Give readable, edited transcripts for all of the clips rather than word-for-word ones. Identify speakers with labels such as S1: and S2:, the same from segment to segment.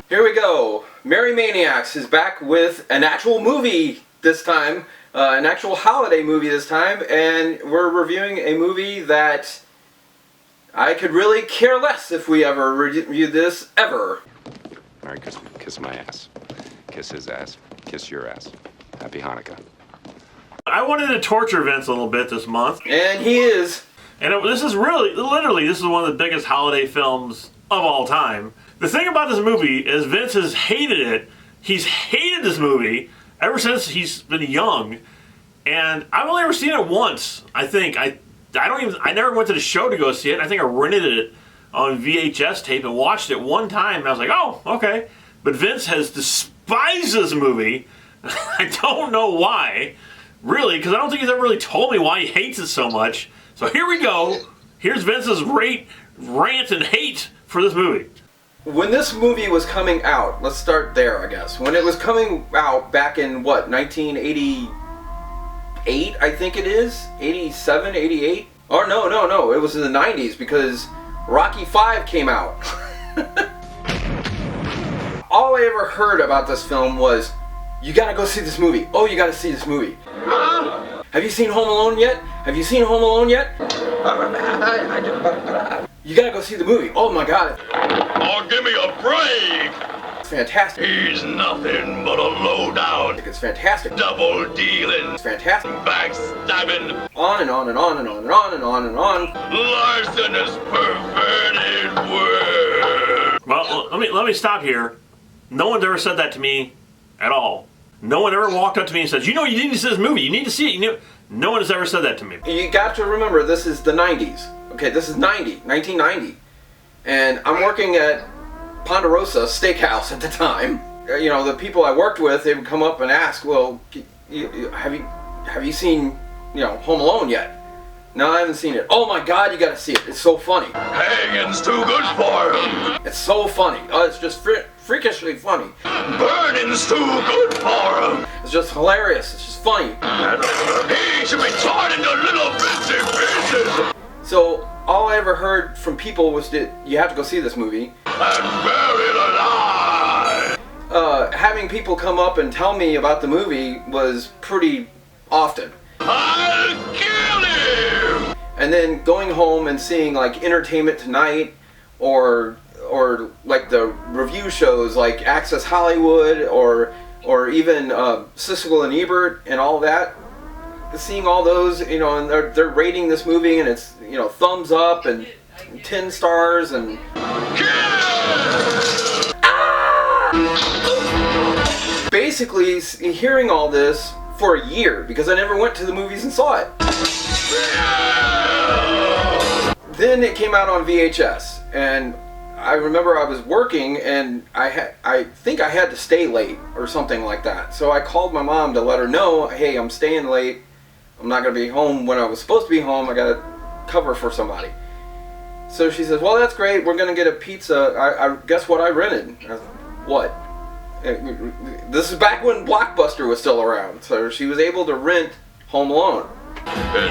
S1: Here we go. Merry Maniacs is back with an actual movie this time, an actual holiday movie this time, and we're reviewing a movie that I could really care less if we ever reviewed this, ever.
S2: Merry Christmas. Kiss my ass. Kiss his ass. Kiss your ass. Happy Hanukkah.
S3: I wanted to torture Vince a little bit this month.
S1: And he is.
S3: And this is literally, this is one of the biggest holiday films of all time. The thing about this movie is Vince has hated it. He's hated this movie ever since he's been young. And I've only ever seen it once, I think. I never went to the show to go see it. I think I rented it on VHS tape and watched it one time. And I was like, oh, okay. But Vince has despised this movie. I don't know why, really, because I don't think he's ever really told me why he hates it so much. So here we go. Here's Vince's rant and hate for this movie.
S1: When this movie was coming out, let's start there, I guess. When it was coming out back in, what, 1988, I think it is? 87, 88? Or no, it was in the 90s because Rocky V came out. All I ever heard about this film was, you gotta go see this movie. Oh, you gotta see this movie. Have you seen Home Alone yet? Have you seen Home Alone yet? You gotta go see the movie. Oh my god.
S4: Oh, give me a break!
S1: It's fantastic.
S4: He's nothing but a low-down,
S1: It's fantastic.
S4: double-dealing,
S1: It's fantastic.
S4: backstabbing,
S1: On and on and on and on and on and on and on.
S4: larcenous, perverted word.
S3: Well, let me stop here. No one's ever said that to me at all. No one ever walked up to me and said, you need to see this movie. You need to see it. No one has ever said that to me.
S1: You got to remember, this is the 90s. Okay, this is 1990. And I'm working at Ponderosa Steakhouse at the time. You know, the people I worked with, they would come up and ask, well, have you seen, Home Alone yet? No, I haven't seen it. Oh my god, you gotta see it. It's so funny.
S4: Hanging's too good for him.
S1: It's so funny. Oh, it's just freakishly funny.
S4: Burning's too good for him.
S1: It's just hilarious. It's just funny.
S4: He should be torn into little bitsy pieces
S1: So, all I ever heard from people was that you have to go see this movie.
S4: and buried alive.
S1: Having people come up and tell me about the movie was pretty often.
S4: I'll kill him.
S1: And then going home and seeing like Entertainment Tonight or like the review shows like Access Hollywood or even Siskel and Ebert and all that. Seeing all those, and they're rating this movie and it's, thumbs up and 10 stars and basically hearing all this for a year because I never went to the movies and saw it. Then it came out on VHS, and I remember I was working and I think I had to stay late or something like that. So I called my mom to let her know, hey, I'm staying late. I'm not going to be home when I was supposed to be home. I got to cover for somebody. So she says, well, that's great. We're going to get a pizza. I guess what I rented? I was, what? This is back when Blockbuster was still around. So she was able to rent Home Alone.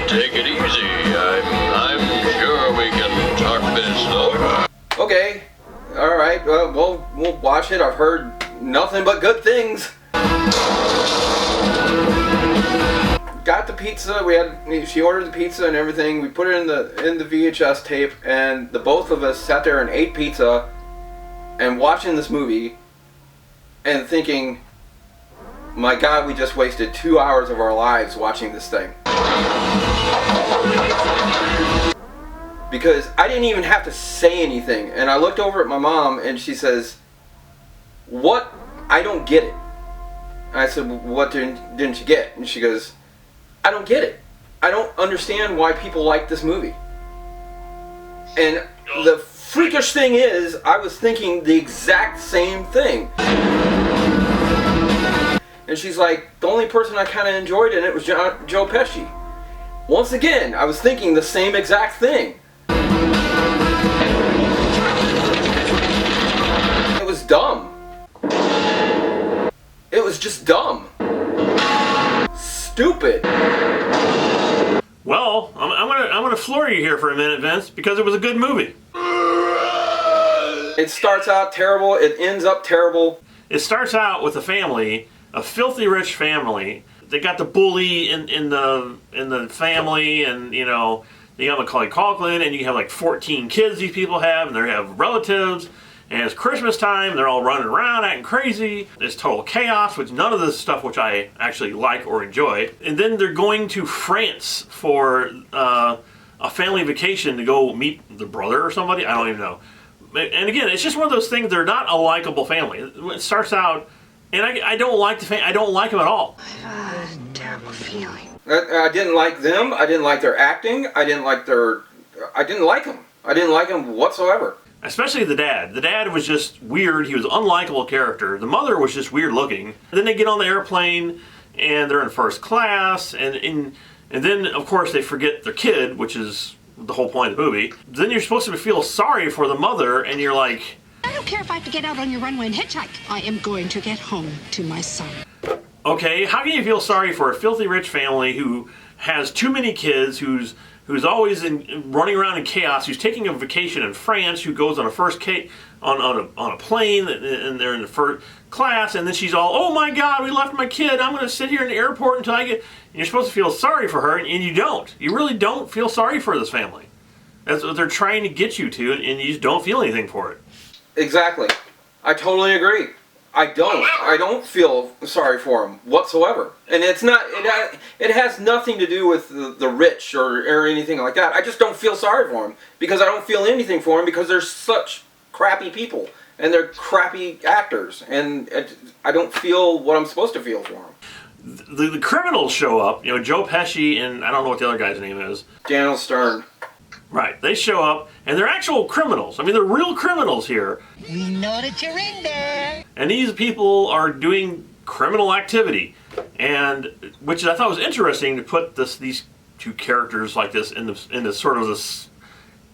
S4: Take it easy. I'm sure we can talk this over.
S1: Okay. All right. We'll watch it. I've heard nothing but good things. Got the pizza. She ordered the pizza and everything. We put it in the VHS tape, and the both of us sat there and ate pizza and watching this movie and thinking, my God, we just wasted 2 hours of our lives watching this thing. Because I didn't even have to say anything, and I looked over at my mom and she says, what? I don't get it. And I said, what didn't you get? And she goes, I don't get it. I don't understand why people like this movie. And the freakish thing is, I was thinking the exact same thing. And she's like, the only person I kind of enjoyed in it was Joe Pesci. Once again, I was thinking the same exact thing. It was dumb. It was just dumb. Stupid.
S3: Well, I'm gonna floor you here for a minute, Vince, because it was a good movie.
S1: It starts out terrible. It ends up terrible.
S3: It starts out with a family, a filthy rich family. They got the bully in the family, and you know they got Macaulay Culkin, and you have like 14 kids these people have, and they have relatives. And it's Christmas time, they're all running around acting crazy. There's total chaos, which none of this stuff which I actually like or enjoy. And then they're going to France for a family vacation to go meet the brother or somebody. I don't even know. And again, it's just one of those things. They're not a likable family. It starts out, and I don't like the family. I don't like them at all.
S5: I have a terrible feeling.
S1: I didn't like them. I didn't like their acting. I didn't like them. I didn't like them whatsoever.
S3: Especially the dad. The dad was just weird. He was an unlikable character. The mother was just weird looking. Then they get on the airplane, and they're in first class, and then, of course, they forget their kid, which is the whole point of the movie. Then you're supposed to feel sorry for the mother, and you're like...
S5: I don't care if I have to get out on your runway and hitchhike. I am going to get home to my son.
S3: Okay, how can you feel sorry for a filthy rich family who has too many kids, who's always running around in chaos, who's taking a vacation in France, who goes on a plane, and they're in the first class, and then she's all, oh my God, we left my kid, I'm going to sit here in the airport until I get... And you're supposed to feel sorry for her, and you don't. You really don't feel sorry for this family. That's what they're trying to get you to, and you just don't feel anything for it.
S1: Exactly. I totally agree. I don't feel sorry for him whatsoever. And it's not, it has nothing to do with the rich or anything like that. I just don't feel sorry for him because I don't feel anything for him because they're such crappy people and they're crappy actors, and I don't feel what I'm supposed to feel for them.
S3: The criminals show up, you know, Joe Pesci and I don't know what the other guy's name is.
S1: Daniel Stern.
S3: Right, they show up, and they're actual criminals. I mean, they're real criminals here.
S6: We know that you're in there.
S3: And these people are doing criminal activity, and which I thought was interesting to put these two characters like this in this sort of this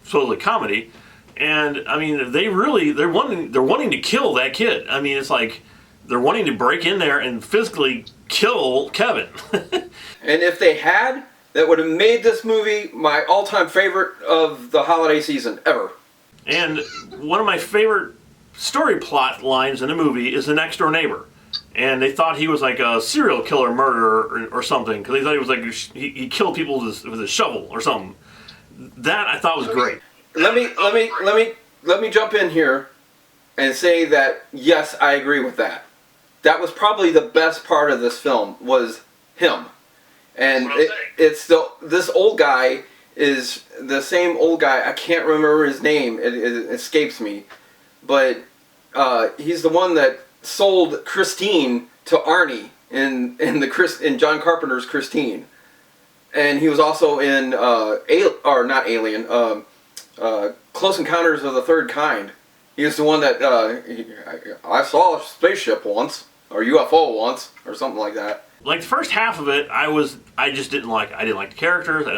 S3: supposedly comedy. And I mean, they're wanting to kill that kid. I mean, it's like they're wanting to break in there and physically kill Kevin.
S1: And if they had, that would have made this movie my all-time favorite of the holiday season ever.
S3: And one of my favorite story plot lines in the movie is the next door neighbor. And they thought he was like a serial killer murderer or something, because they thought he was like he killed people with a shovel or something. That I thought was great.
S1: Let me jump in here and say that yes, I agree with that. That was probably the best part of this film, was him. And this old guy is the same old guy. I can't remember his name. It escapes me. But he's the one that sold Christine to Arnie in John Carpenter's Christine. And he was also in Close Encounters of the Third Kind. He was the one that I saw a spaceship once, or UFO once, or something like that.
S3: Like the first half of it, I just didn't like. I didn't like the characters. I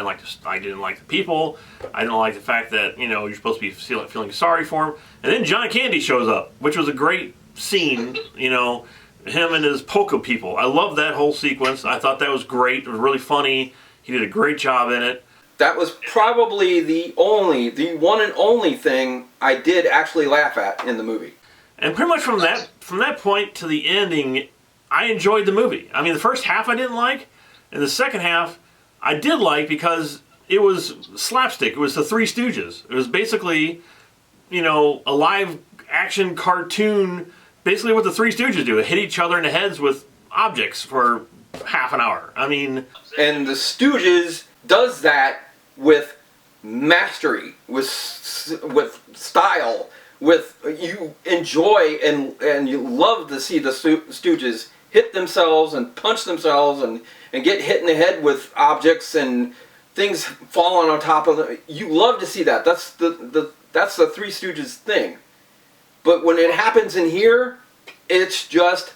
S3: didn't like the people. I didn't like the fact that you're supposed to be feeling sorry for him. And then John Candy shows up, which was a great scene. Him and his polka people. I loved that whole sequence. I thought that was great. It was really funny. He did a great job in it.
S1: That was probably the one and only thing I did actually laugh at in the movie.
S3: And pretty much from that point to the ending, I enjoyed the movie. I mean, the first half I didn't like, and the second half I did like because it was slapstick. It was the Three Stooges. It was basically, a live action cartoon, basically what the Three Stooges do. They hit each other in the heads with objects for half an hour. I mean...
S1: And the Stooges does that with mastery, with style, you enjoy and you love to see the Stooges hit themselves and punch themselves and get hit in the head with objects and things falling on top of them. You love to see that. That's the Three Stooges thing. But when it happens in here, it's just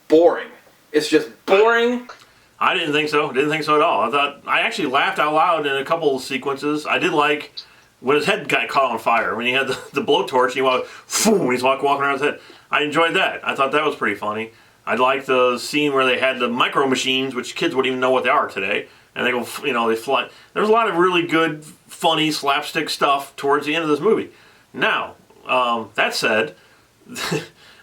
S1: boring. It's just boring.
S3: I didn't think so. Didn't think so at all. I actually laughed out loud in a couple of sequences. I did like when his head got caught on fire, when he had the blowtorch and he's walking around his head. I enjoyed that. I thought that was pretty funny. I liked the scene where they had the micro machines, which kids wouldn't even know what they are today. And they go, they fly. There's a lot of really good, funny slapstick stuff towards the end of this movie. Now, that said,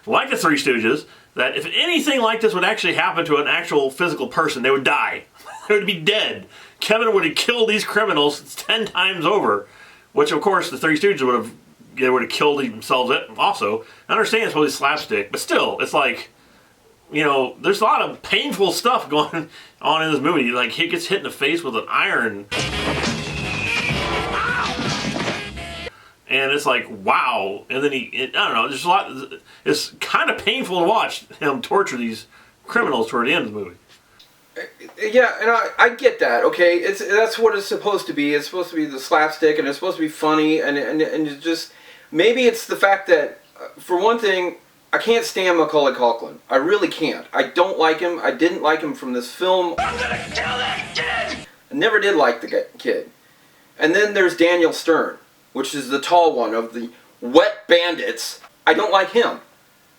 S3: like the Three Stooges, that if anything like this would actually happen to an actual physical person, they would die. They would be dead. Kevin would have killed these criminals 10 times over, which of course the Three Stooges would have killed themselves also. I understand it's really slapstick, but still, it's like, there's a lot of painful stuff going on in this movie. Like, he gets hit in the face with an iron. And it's like, wow. And then I don't know, there's a lot. It's kind of painful to watch him torture these criminals toward the end of the movie.
S1: Yeah, and I get that. Okay, that's what it's supposed to be. It's supposed to be the slapstick, and it's supposed to be funny, and it's just maybe it's the fact that, for one thing, I can't stand Macaulay Culkin. I really can't. I don't like him. I didn't like him from this film. I'm gonna kill that kid. I never did like the kid. And then there's Daniel Stern, which is the tall one of the wet bandits. I don't like him.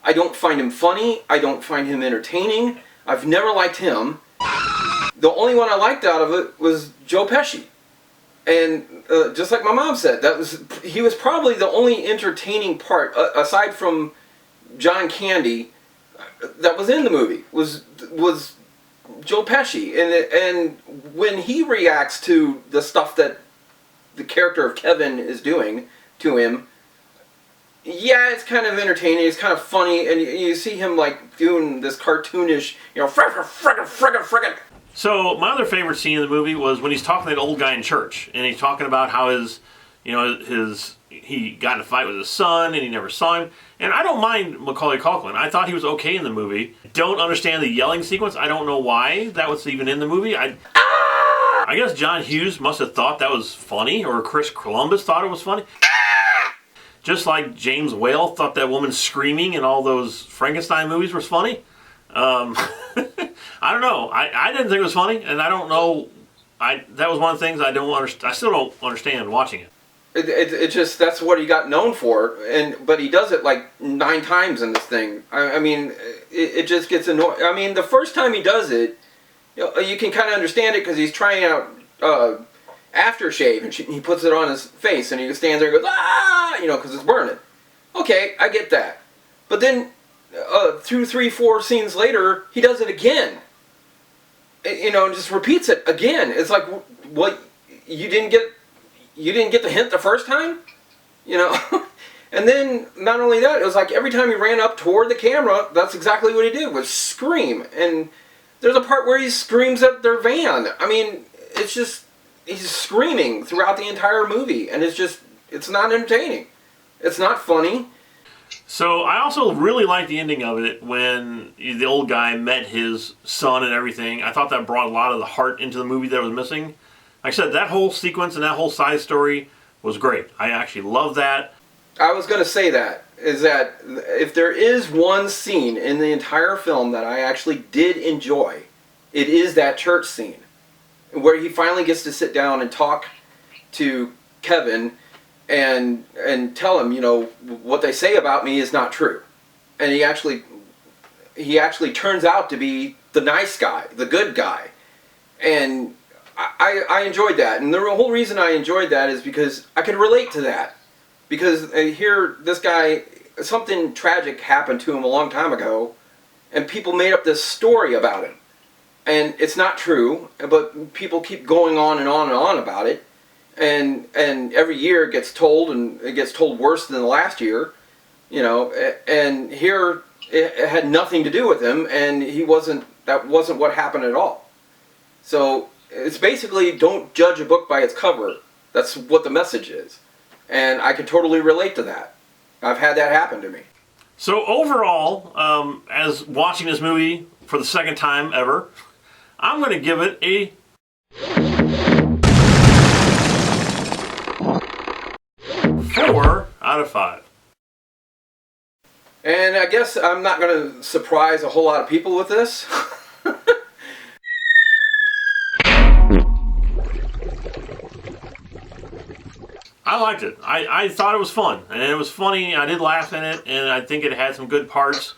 S1: I don't find him funny. I don't find him entertaining. I've never liked him. The only one I liked out of it was Joe Pesci. And just like my mom said, he was probably the only entertaining part, aside from John Candy, that was in the movie, was Joe Pesci. And when he reacts to the stuff that the character of Kevin is doing to him, yeah, it's kind of entertaining, it's kind of funny, and you see him like doing this cartoonish, frickin'.
S3: So my other favorite scene in the movie was when he's talking to that old guy in church, and he's talking about how he got in a fight with his son, and he never saw him. And I don't mind Macaulay Culkin. I thought he was okay in the movie. Don't understand the yelling sequence. I don't know why that was even in the movie. I guess John Hughes must have thought that was funny, or Chris Columbus thought it was funny. Just like James Whale thought that woman screaming in all those Frankenstein movies was funny. I don't know. I didn't think it was funny, and I don't know. That was one of the things I still don't understand watching it.
S1: It just, that's what he got known for, but he does it like 9 times in this thing. I mean, it just gets annoying. I mean, the first time he does it, you can kind of understand it because he's trying out aftershave, and he puts it on his face, and he stands there and goes, because it's burning. Okay, I get that. But then 2, 3, 4 scenes later, he does it again. And just repeats it again. It's like, what, you didn't get the hint the first time? And then, not only that, it was like every time he ran up toward the camera, that's exactly what he did, was scream. And there's a part where he screams at their van. I mean, it's just, he's screaming throughout the entire movie, and it's not entertaining. It's not funny.
S3: So I also really liked the ending of it when the old guy met his son and everything. I thought that brought a lot of the heart into the movie that was missing. Like I said, that whole sequence and that whole side story was great. I actually love that.
S1: I was going to say that if there is one scene in the entire film that I actually did enjoy, it is that church scene where he finally gets to sit down and talk to Kevin and tell him, what they say about me is not true. And he actually turns out to be the nice guy, the good guy. And I enjoyed that. And the whole reason I enjoyed that is because I could relate to that. Because here, this guy, something tragic happened to him a long time ago, and people made up this story about him. And it's not true, but people keep going on and on and on about it. And every year it gets told, and it gets told worse than the last year, and here it had nothing to do with him, and that wasn't what happened at all. So it's basically, don't judge a book by its cover. That's what the message is. And I can totally relate to that. I've had that happen to me.
S3: So overall, as watching this movie for the second time ever, I'm going to give it a 4 out of 5.
S1: And I guess I'm not going to surprise a whole lot of people with this.
S3: I liked it. I thought it was fun, and it was funny. I did laugh in it, and I think it had some good parts.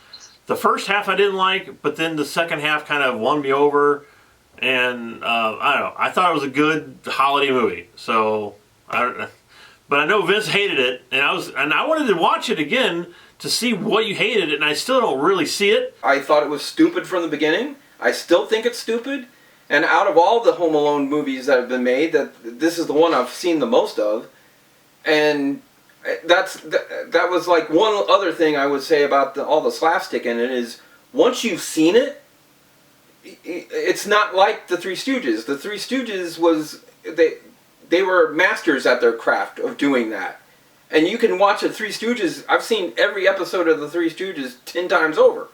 S3: The first half I didn't like, but then the second half kind of won me over, and I don't know. I thought it was a good holiday movie. So but I know Vince hated it, and I wanted to watch it again to see what you hated, and I still don't really see it.
S1: I thought it was stupid from the beginning. I still think it's stupid. And out of all the Home Alone movies that have been made, this is the one I've seen the most of. And that was like one other thing I would say about all the slapstick in it is once you've seen it, it's not like the Three Stooges. The Three Stooges they were masters at their craft of doing that. And you can watch the Three Stooges. I've seen every episode of the Three Stooges 10 times over.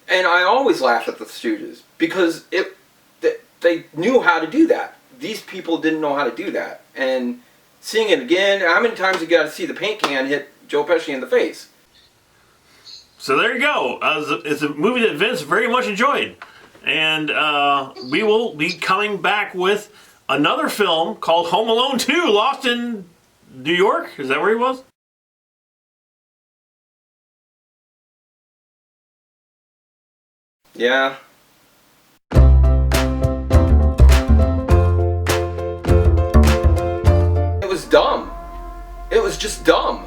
S1: And I always laugh at the Stooges because they knew how to do that. These people didn't know how to do that. And seeing it again, how many times you got to see the paint can hit Joe Pesci in the face?
S3: So there you go. It's a movie that Vince very much enjoyed. And we will be coming back with another film called Home Alone 2, Lost in New York. Is that where he was?
S1: Yeah. It was dumb. It was just dumb.